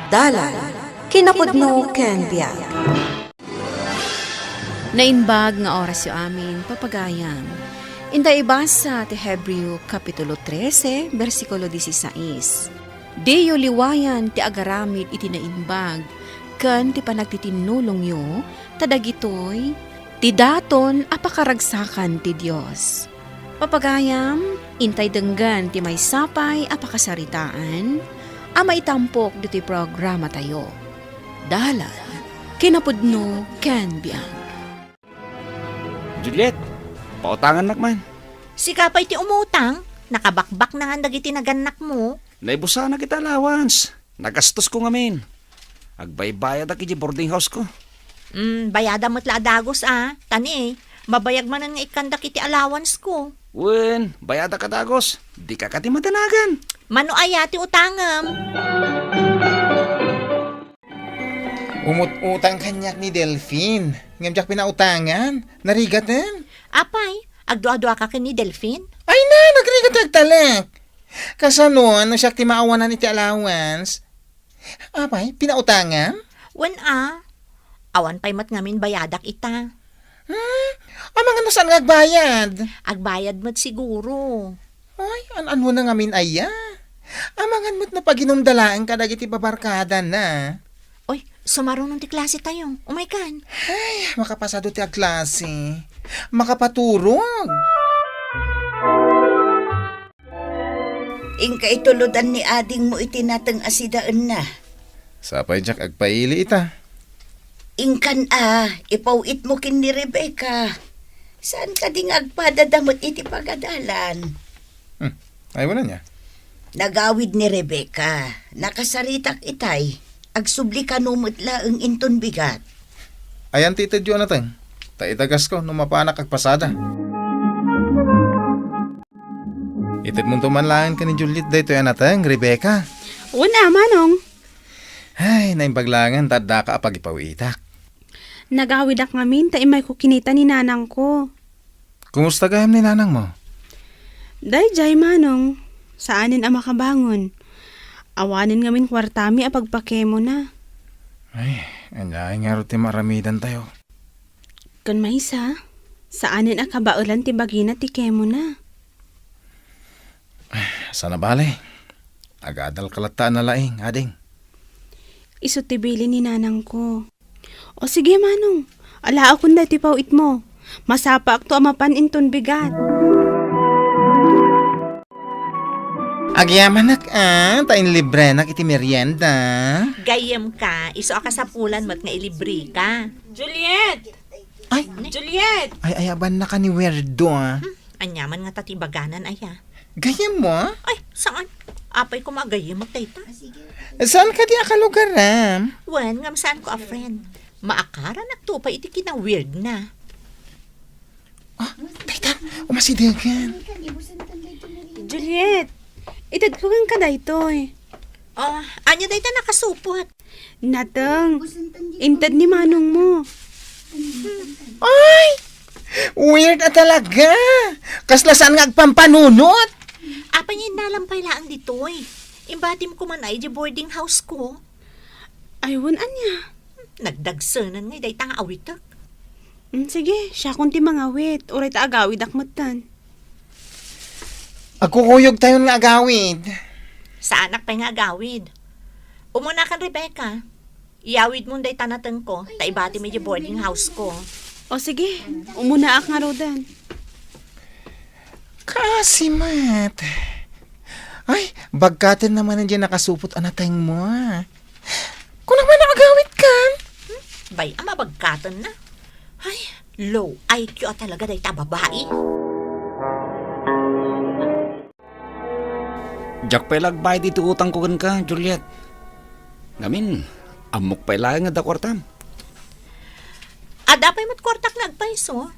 Dalan, kinapudno ken biag. Nainbag nga oras yu amin, papagayam. Inda ibasa ti Hebreo Kapitulo 13, versikulo 16. Deyo liwayan ti agaramid iti nainbag, ken ti panagtitinulong yu, tadagitoy, ti daton apakaragsakan ti Dios. Papagayam, intay denggan ti may sapay apakasaritaan, ama itampok diti programa tayo. Dalan, kinapudno ken biag. Juliet, pautangan nakman. Si kapay ti umutang, nakabakbak na nga dagiti naganak mo. Naibusa na kita allowance. Nagastos ko ngamin. Agbaybayad aki di boarding house ko. Bayada mo't laadagos Tani, mabayag manan nga ikandak iti allowance ko. Wen, bayada ka dagos. Di ka kati matanagan. Mano aya ti utangam. Umut-utang kanyak ni Delphine. Ngamjak pinautangan. Narigatan. Apay, agdua-dua ka ni Delphine? Ay na, nagrigat agtalak. Kasanon, siya ti maawanan iti allowance. Apay, pinautangan? Wen awan pay mat ngamin bayadak ita. Amang ano saan nga agbayad? Agbayad mo't siguro. Ay, an mo na ngamin aya. Amangan mo't na paginumdalaan ka dagiti babarkada na. Oy, sumarunong ti klase tayo. Umay-kan. Ay, makapasado ti klase. Makapaturog. Ingka ituludan ni ading mo itinatang asidaan na. Sapay jak agpaili ita. Ingkan ipawit mo kin ni Rebecca. Saan ka ding agpadadamot iti pagadalan? Ay, wala niya. Nagawid ni Rebecca. Nakasaritak itay. Agsubli ka numot laeng inton bigat. Ayan titid yun natin. Taitagas ko nung mapanak agpasada. Itid mong tumanlaan ka ni Juliet dito yan natin, Rebecca. Una, manong. Ay, naimbaglangan tadda ka apagipawitak. Nagawidak ngamin, taimay ko kinita ni nanang ko. Kumusta gayam ni nanang mo? Dayjay manong, saanin ang makabangon? Awanin ngamin kwartami a pagpakemo na. Ay, anay nga ro ti maramidan tayo. Kan maysa, saanin a kabaulan ti bagina ti kemo na. Sana bale. Agadal kalataan na laing, ading. Iso ti bili ni nanang ko. O sige manong, ala akong dati pawit mo. Masapa akto amapan inton bigat. Agyaman nak tain libre nak iti merienda. Gayem ka, iso akasapulan mo't nga ilibre ka. Juliet! Ay, Juliet! ay ayaban na ka ni Werdo Anyaman nga tatibaganan aya. Gayam mo? Ay, saan? Apay ko magayem mo't tayta. Saan ka di akalugaram? Wen, ngam saan ko a friend. Maakara nagtupay iti kina-weird na. Tayta, umasidagan. Juliet, itad ko kang kadaytoy. Anya day ta nakasupot. Natang, intad ni manong mo. Ay! Weird na talaga. Kaslasaan nga agpampanunot. Apa niya nalampay laang ditoy. Imbatim ko man ay di boarding house ko. Aywan anya. Nagdagsanan ngay day tang awitak. Sige, siya kunti mga wit. Uray ta agawid akmatan. Agkukuyog tayo ng agawid. Sa anak pa nga agawid. Umuna kan Rebecca. Iyawid mo day tanatang ko. Taibati may di boarding house ko. O sige, umuna ak nga rodan. Kasi mat. Ay, bagkatin naman nandiyan nakasupot anatay mo. Kung naman nakagawit ka. Bay, mabagkatan na. Ay, low IQ talaga day ta babae. Jack pelag bayad iti utang ko ka, Juliet. Ngamin, amok pa ilang nga da kwartam. Adapay mo't kwartak nagpaiso.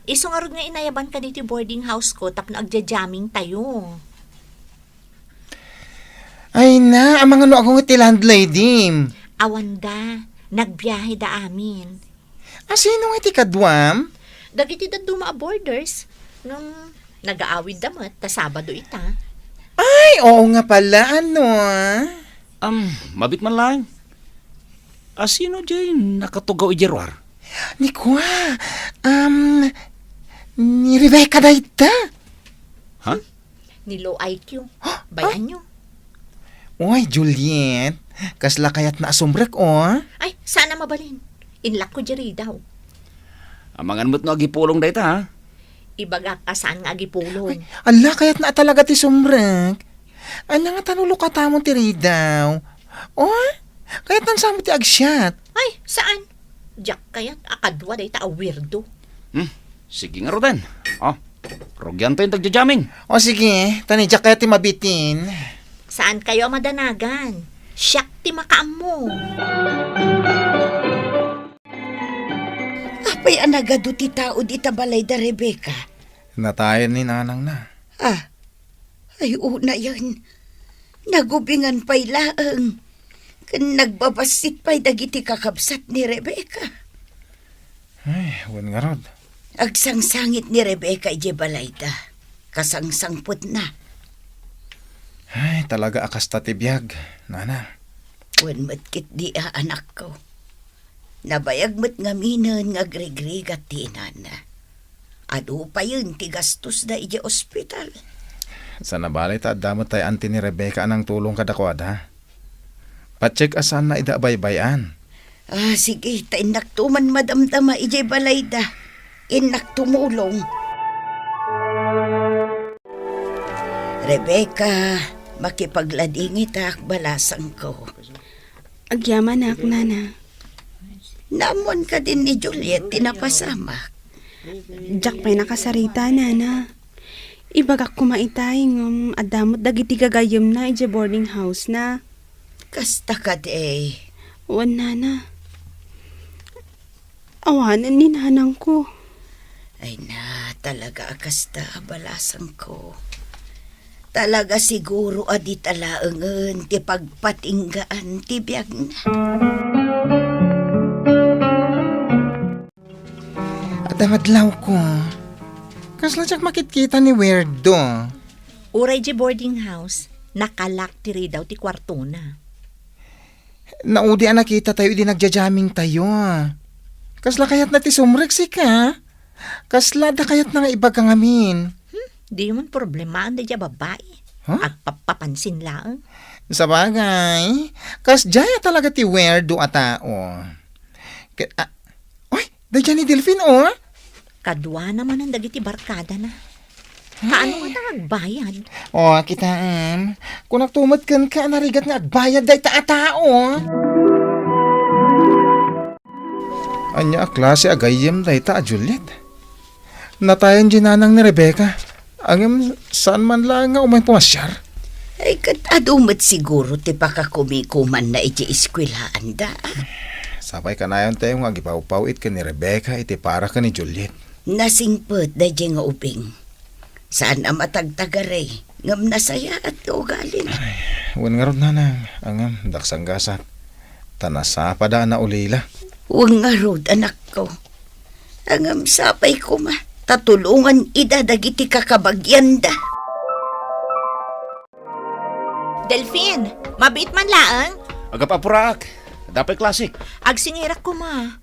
Iso nga rin nga inayaban ka dito boarding house ko tapno agja-jamming tayo. Ay na, amang ano akong iti landlady. Awanda, nagbiyahe da amin. Sino iti kadwam? Dagiti da duma a borders. Nung nag-aawid damat, ta Sabado ita. Ay, oo nga pala, Mabit man lang. Sino dyan nakatugaw ijerwar? Ni Kwa, ni Rebecca dayta. Ha? Ni low IQ. Bayan nyo. Oy, Juliet, kasla kayat na asumbrek, Ay, sana mabalin. Inlak ko diri daw. Amangan mo't no agipulong dayta, ha? Ibaga ka saan nga gipulong. Ala, kayat na talaga ti sumbrek. Anya nga tanulo ka tamon ti ridaw. Kayat nang samo ti agsyat. Ay, saan? Jack kayat akadwa day ta a weirdo. Sige nga Rodan. Rogyan pa yung tagjajaming. O sige, tanidyak kayat ti mabitin. Saan kayo madanagan? Siyak ti makaam mo. Apay anagado ti tao di tabalay da Rebecca. Natayan ni nanang na. Ay una yan. Nagubingan pa'y laang. Nagbabasit pa'y dagiti kakabsat ni Rebecca. Ay, wan nga rod. Agsangsangit ni Rebecca ije balayda. Kasangsangput na. Ay, talaga akas tatibiyag, nana. Wan matkit di anak ko. Nabayag mat nga minan nga grigrig at tinana. Ado pa yun ti gastos da ije ospital. Sa nabalay ta damot tayo anti ni Rebecca anang tulong kadakwad, ha? Pacheck asan na idabaybayan. Sige, ta inak tuman madamdama ije balayda. Inak tumulong. Rebecca, makipagladingi ta balasang ko. Agyaman na, nana. Namon ka din ni Juliet, tinapasamak. Jack pa'y nakasarita, nana. Ibagak kumaitay ng adamot dagiti gagayom na ije boarding house na. Kasta ka de. Wan, nana. Awanan ni nanang ko. Ay na, talaga kasta balasang ko. Talaga siguro adi talaangan ti pagpatinggaan ti biyag na. At ang adlaw ko, kasla siyak makitkita ni Weirdo. Uray di boarding house, nakalak ti ridaw ti kwarto na. Naudi ang nakita tayo di nagjajaming tayo. Kasla kayat na ti sumreksi ka. Kasla da kayat na nga iba kang amin. Di man problema da dya babae. Huh? Agpapapansin lang. Sa bagay, kas jaya talaga ti Weirdo a tao. Oy, da dyan ni Delphine, Kadwa naman ang dagiti barkada na. Kaano nga nagbayad? Kitaan. Kung nagtumad kan ka, narigat nga agbayad day tao. Anya klase agayem day ta, Juliet. Natayan ginanang ni Rebecca. Angem saan man lang nga umay pumasyar. Ay katadumat siguro ti pakakumikuman na iti iskwilaan da. Sapay kanayon tayo nga gipaw-pawit ka ni Rebecca iti para ka ni Juliet. Nasingput da dyan nga ubing. Saan ang matagtagaray? Ngam nasaya at kaugalin. Wan nga ron nanang. Angem daksang gasat. Tanasa pa da na ulila. Huwag nga rod, anak ko. Angam sapay ko ma. Tatulungan idadagiti kakabagyan da. Delphine, mabit man laang. Agapapurak. Dapay klasik. Agsingirak ko ma.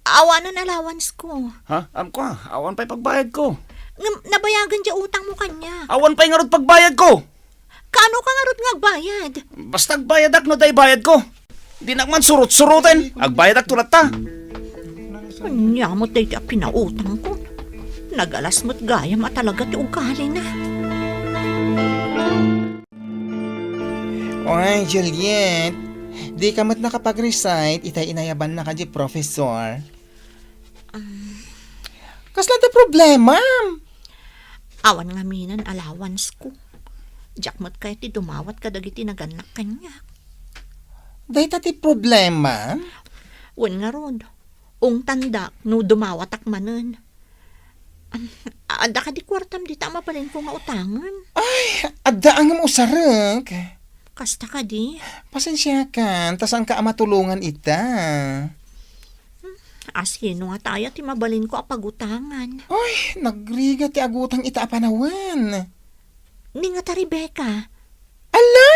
Awanan allowance ko. Ha? Ko, awan pa'y pagbayad ko. Nabayagan dya utang mo kanya. Awan pa'y ngarot pagbayad ko. Kaano ka nga rod nga agbayad? Basta agbayad ak no day bayad ko. Di nakman surut-surutin. Agbayad ak tulat ta. Nyamot day ti pinautang ko. Nagalas mo't gaya matalaga ti ugali na. Oy, Juliet. Di ka mat nakapag-recite, itay inayaban na ka di professor. Kasla da problema? Awan nga minan allowance ko. Jack mo't kaya ti dumawat ka dagiti naganak kanya. Day ti problema? Wan nga rod. Ung tanda, no dumawat ak manen. Ada ka di kwartam di tama palin ko nga utangan. Adda ang usarek. Kasta ka di. Pasensya ka, tas ang ka matulungan ita. Asino nga tayo ti mabalin ko apagutangan. Oy, nagriga ti agutang ita apanawan. Ni nga ta Rebecca. Ala?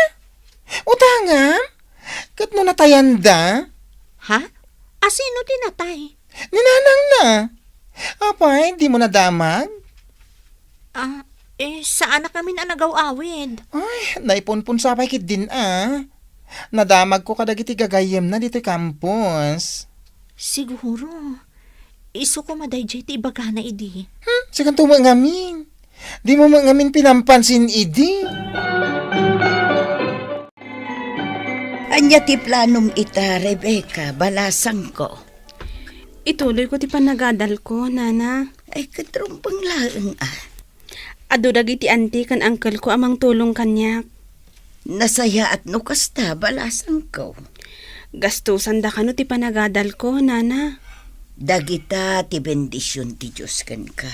Utangan? natayan da? Ha? Asino tinatay? Ninanang na. Apay, di mo nadamag? Saan na kami na nagaw-awid? Ay, naipunpun sa kit din Nadamag ko kadagiti gagayem na dito campus. Siguro. Iso ko madayjay ti ibaga na idi. Sikan to ngamin. Di mo ngamin pinampansin idi. Anya ti planom ita, Rebecca, balasang ko. Ituloy ko ti panagadal ko, nana. Ay, katrumpang laeng Ado dagiti auntie kan uncle ko amang tulong kanyak. Nasaya at no kasta, balasang ko. Gastusan da kano ti panagadal ko, nana. Dagita ti bendisyon ti Diyos kan ka.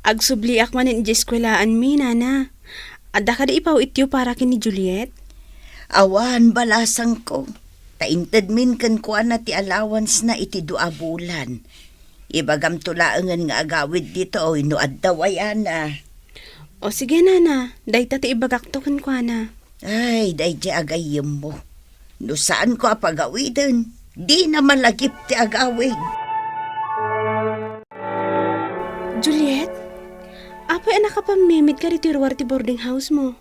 Agsubli ak manin di eskwelaan mi, nana. Adda ka di ipaw ityo para kini Juliet? Awan, balasang ko. Taintad min kan kuan na ti allowance na iti 2 bulan. Ibagam tulaangan nga agawid dito o inuad daw ayana. O sige, nana. Dayta ti ibagakto kan kwa na. Ay, dayjay agayem mo. No saan ko apagawidan? Di na malagip ti agawid. Juliet, apa anak ka pamimit ka rito ti boarding house mo?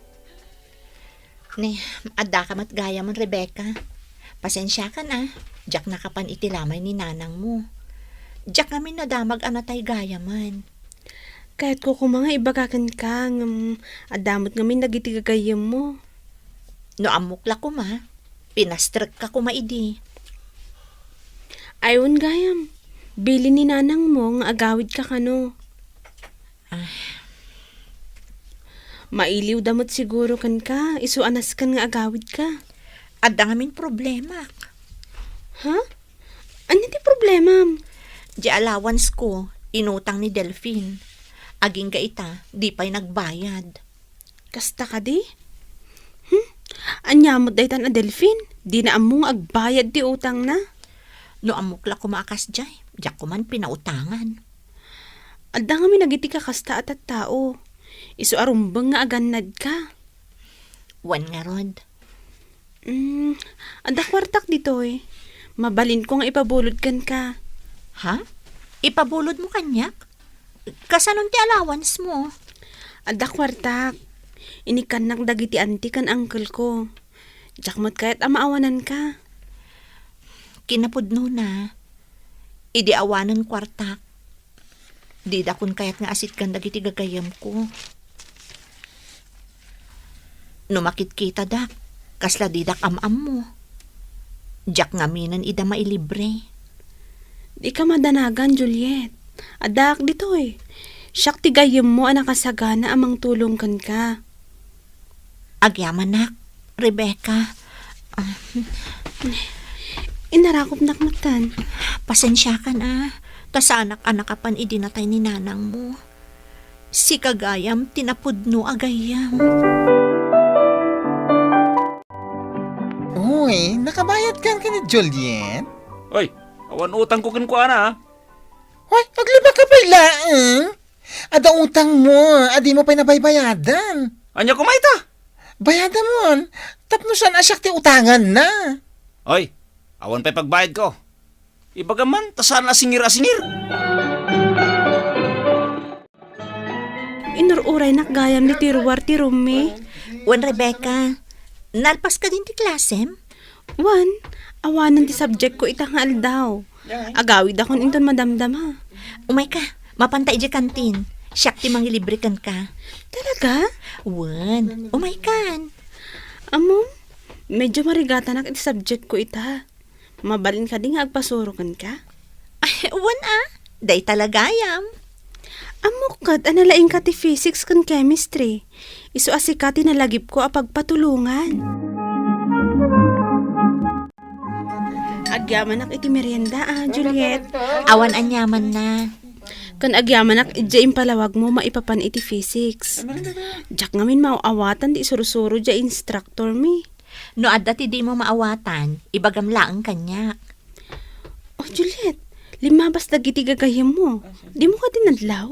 Ni, adda ka matgaya man, Rebecca. Pasensya ka na. Diyak nakapan itilamay ni nanang mo. Diyak kami nadamag anatay gaya man. Kahit ko kung mga ibagakan ka, adamot ngamin nagitigagayam mo. No amukla ko ma. Pinastrek ka ko maidi. Ayon gayam, bili ni nanang mo nga agawid ka kano. Mailiw damot siguro kan ka, isuanas kan nga agawid ka. Adda ngamin problema. Ha? Ano ti problema? Di allowance ko, inutang ni Delphine. Aging gaita, di pa'y nagbayad. Kasta ka di? Anyamot daytan a Delphine, di na among agbayad ti utang na. No amukla ko maakas jay, diyak ko man pinautangan. Adda nga mi nagiti ka kasta at tao. Isu arumbang nga aganad ka. Wan nga rod. Adda kwartak dito eh. Mabalin ko nga ipabulod kan ka. Ha? Ipabulod mo kanyak? Kasanon ti allowance mo? Adda kwartak. Inikan nak dagiti auntie kan uncle ko. Jakmot kahit amaawanan ka. Kinapudno na. Idi awanan kwartak. Di dakon kayat nga asit kan dagiti gagayam ko. Numakit kita dak, kasla di dak am mo. Jak ngaminan ida mailibre. Di ka madanagan, Juliet. Adak dito eh. Siyak tigayam mo anak kasagana amang tulong kan ka. Agyaman nak, Rebecca. Inarakop nakmatan. Pasensya ka na. Kasanak-anak kapan idinatay ni nanang mo. Si kagayam tinapudno agayam. Uy, nakabayad kan ka ni Juliet? Oy, awan utang ko kan kuana Uy, agliba ka pa ilaang. Ada utang mo, adi mo pa nabaybayadan. Anya kumaita? Bayadan mo, tapnosan asyak ti utangan na. Oy, awan pa'y pagbayad ko. Ibagaman, tasan na singir-asingir. Inururay nakgayam ni Tiruwar ti Rumi. Wan, Rebecca, nalpas ka din ti klasem? Wan, awanan ti subject ko itangal daw. Agawid akon inton madamdam ha. Umay ka, mapantay di kantin. Siyak ti mangilibrikan ka. Talaga? Wan, umay kan. Amo, medyo marigatan ak iti subject ko ita. Mabalin ka di nga agpasurukan ka. Ay, wan day talagayam. Amo kad, analaing ka ti physics kan chemistry. Isu asikati na lagip ko apagpatulungan. Agyaman ak iti merienda Juliet. Awan anyaman na. Kan agyaman ak idya impalawag mo maipapan iti physics. Jak ngamin mauawatan di surusuro dya instructor mi. No adda ti di mo maawatan, ibagam laang kanyak. Oh Juliet, limabas dagiti gagayam mo. Di mo ka dinadlaw?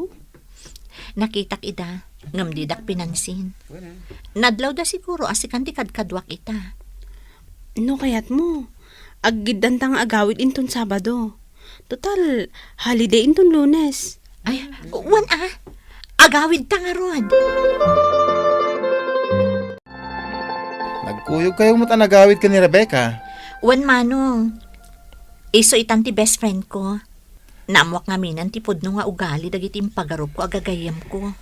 Nakitak ida, ngamdidak pinansin. Nadlaw da siguro asikan ti kadkadwak ita. No kayat mo? Aggidan tang agawid inton Sabado. Total, holiday inton Lunes. Ay, wan agawid ta nga rod. Nagkuyog kayo mo't anagawid ka ni Rebecca. Wan manong. Iso itan ti best friend ko. Namwak nga minan ti pudno nga ugali dagiti impagarup ko agagayam ko.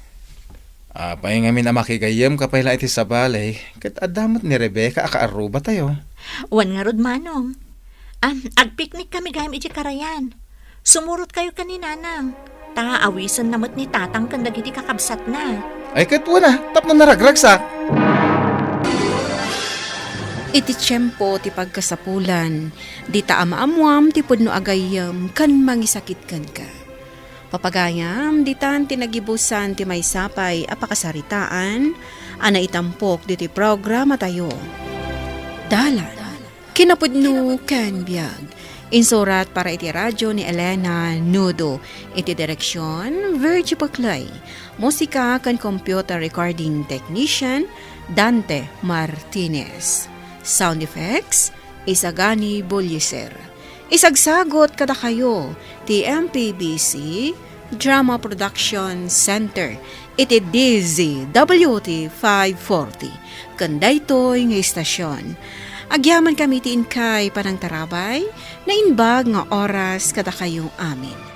Apay ngamin na makigayam kapayla iti sa balay. Kat adamot ni Rebecca akaaruba tayo. Wan nga rod manong. Agpiknik kami gayam iti karayan. Sumurot kayo kaninanang. Ta awisan namot ni tatang kan dagiti kakabsat na. Ay kat wala, tapno naragragsak. Iti tiyempo ti pagkasapulan, di ta amaamuam ti pudno agayam kan mangisakit kan ka. Papagayam, di tan tinagibusan ti may sapay apakasaritaan, ana itampok di ti programa tayo. Dalan, kinapudno ken biag, insurat para iti radyo ni Elena Nudo, iti direksyon Virgie Paclay, musika kan computer recording technician Dante Martinez. Sound effects, Isagani Bulliser. Isagsagot kada kayo, ti MPBC Drama Production Center, iti DZWT 540. Kandaytoy nga istasyon. Agyaman kami ti inkay panang tarabay, na inbag nga oras kada kayong amin.